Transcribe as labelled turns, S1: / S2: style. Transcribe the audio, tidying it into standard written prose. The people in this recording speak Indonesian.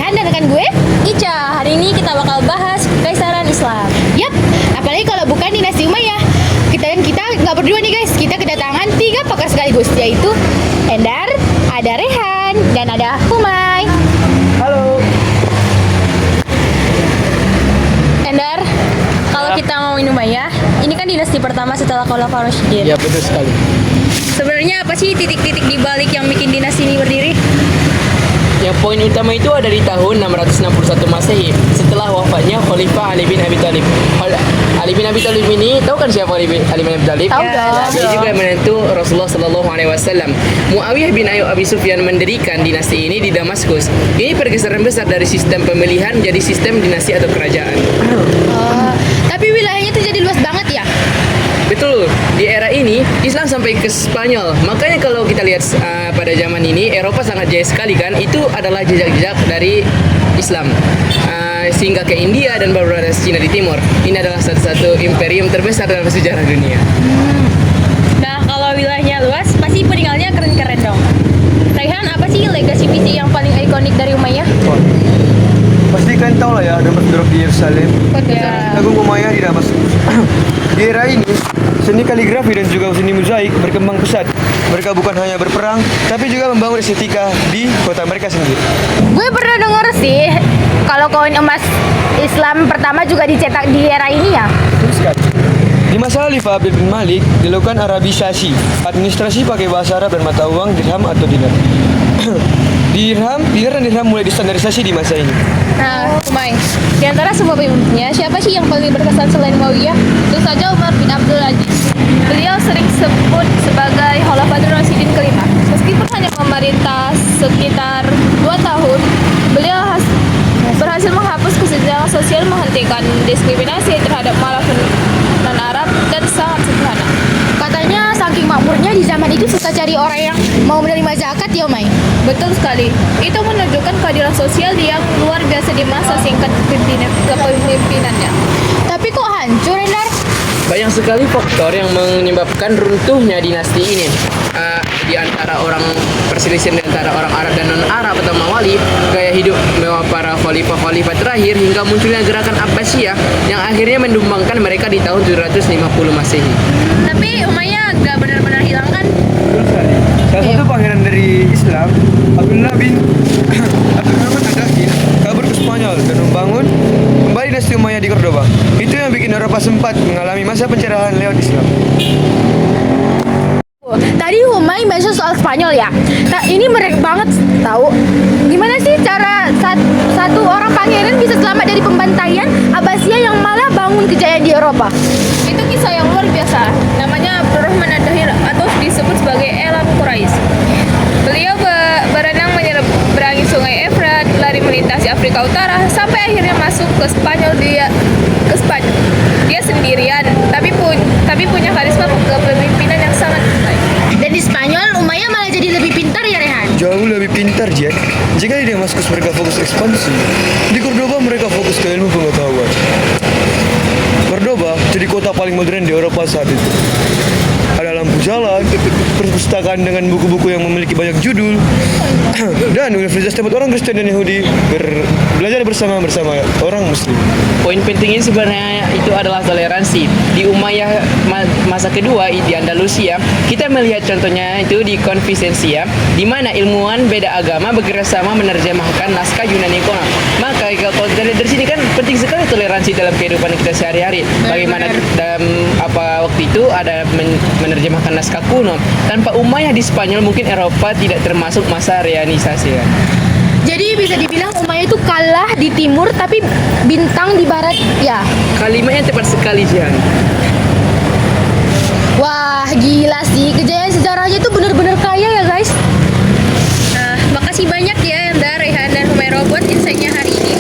S1: Rehan dan rekan gue
S2: Ica, hari ini kita bakal bahas Kekaisaran Islam.
S1: Yap, apalagi kalau bukan dinasti Umayyah. Kita nggak berdua nih guys, kita kedatangan 3 pakar sekaligus, yaitu Endar, ada Rehan, dan ada Humay.
S3: Halo.
S2: Endar, kalau kita ngomongin Umayyah, ini kan dinasti pertama setelah Khulafaur Rasyidin.
S3: Ya, betul sekali.
S2: Sebenarnya apa sih titik-titik di balik yang bikin dinasti ini berdiri?
S3: Yang poin utama itu ada di tahun 661 Masehi setelah wafatnya Khalifah Ali bin Abi Thalib. Ali bin Abi Thalib ini tahu kan siapa Ali bin Abi Thalib?
S1: Tahu
S3: Ya,
S1: dong.
S3: dia juga menantu Rasulullah Sallallahu Alaihi Wasallam. Muawiyah bin Abi Sufyan mendirikan dinasti ini di Damaskus. Ini pergeseran besar dari sistem pemilihan jadi sistem dinasti atau kerajaan.
S1: Tapi wilayahnya tuh jadi luas banget ya.
S3: Betul, di era ini Islam sampai ke Spanyol. Makanya kalau kita lihat pada zaman ini Eropa sangat jaya sekali kan. Itu adalah jejak-jejak dari Islam sehingga ke India dan baru ada Cina di timur. Ini adalah satu-satu imperium terbesar dalam sejarah dunia.
S2: Nah, kalau wilayahnya luas, pasti peninggalnya keren-keren dong. Raihan, apa sih legasi visi yang paling ikonik dari Umayyah?
S4: Pasti kan tahu lah ya, ada Masjid di Yerusalem,
S2: Ya.
S4: Agung Umayyah di Damaskus. Di era ini, seni kaligrafi dan juga seni mozaik berkembang pesat. Mereka bukan hanya berperang, tapi juga membangun estetika di kota mereka sendiri.
S1: Gue pernah denger sih, kalau koin emas Islam pertama juga dicetak di era ini ya.
S4: Betul sekali. Di masa Khalifah Abdul bin Malik, dilakukan Arabisasi, administrasi pakai bahasa Arab dan mata uang dirham atau dinar. Dinar dan dirham mulai distandarisasi di masa ini.
S2: Nah, Umay, di antara semua pemimpinnya, siapa sih yang paling berkesan selain Muawiyah?
S5: Tentu saja Umar bin Abdul Aziz. Beliau sering disebut sebagai Khulafaur Rasyidin kelima. Meskipun hanya memerintah sekitar 2 tahun, beliau berhasil menghapus kesenjangan sosial, menghentikan diskriminasi terhadap malafun non-Arab, dan sangat sederhana.
S1: Katanya saking makmurnya di zaman itu susah cari orang yang mau menerima zakat ya, Umay.
S5: Betul sekali. Itu menunjukkan keadilan sosial yang luar biasa di masa singkat kepemimpinannya.
S1: Tapi kok hancur, Endar?
S3: Banyak sekali faktor yang menyebabkan runtuhnya dinasti ini. Di antara perselisihan di antara orang Arab dan non-Arab atau Mawali, gaya hidup mewah para khalifah-khalifah terakhir hingga munculnya gerakan Abbasiyah yang akhirnya mendumbangkan mereka di tahun 750 Masehi.
S5: Tapi Umayyah gak benar-benar hilang kan?
S4: Betul sekali. Salah satu pangeran dari Islam, Abdullah bin Abdurrahman Ad-Dakhil, kabur ke Spanyol dan membangun kembali dinasti Umayyah di Cordoba. Itu yang bikin Eropa sempat mengalami masa pencerahan lewat Islam.
S1: Tadi Humay mention soal Spanyol ya. Nah, ini menarik banget tahu. Gimana sih cara satu orang pangeran bisa selamat dari pembantaian Abbasiyah yang malah bangun kejayaan di Eropa?
S5: Itu kisah yang luar biasa. Namanya Abdurrahman Ad-Dahir atau disebut sebagai Elam Quraisy. Beliau berenang menyeberangi sungai Efrat, lari melintasi Afrika Utara, sampai akhirnya masuk ke Spanyol. Dia sendirian, tapi punya karisma kepemimpinan yang sangat baik.
S1: Dan di Spanyol, Umayyah malah jadi lebih pintar ya, Rehan?
S4: Jauh lebih pintar, Jen. Jika di Damaskus mereka fokus ekspansi, di Cordoba mereka fokus ke ilmu pengetahuan. Cordoba jadi kota paling modern di Eropa saat itu. Ada lampu jalan, perpustakaan dengan buku-buku yang memiliki banyak judul, dan universitas tempat orang Kristen dan Yahudi belajar bersama orang Muslim.
S3: Poin pentingnya sebenarnya itu adalah toleransi. Di Umayyah masa kedua di Andalusia, kita melihat contohnya itu di Konfisensia, di mana ilmuwan beda agama bekerjasama menerjemahkan naskah Yunani kuno. Maka kalau dari sini kan penting sekali toleransi dalam kehidupan kita sehari-hari. Bagaimana dalam waktu itu ada menerjemahkan naskah kuno. Tanpa Umayyah di Spanyol mungkin Eropa tidak termasuk masa reanisasi ya.
S1: Jadi bisa dibilang Umayyah itu kalah di timur tapi bintang di barat ya.
S3: Kalimatnya tepat sekali, Jihan.
S1: Wah, gila sih. Kejayaan sejarahnya itu bener-bener kaya ya, guys.
S5: Nah, makasih banyak ya Enda, Rehan, dan Humaira buat insight-nya hari ini.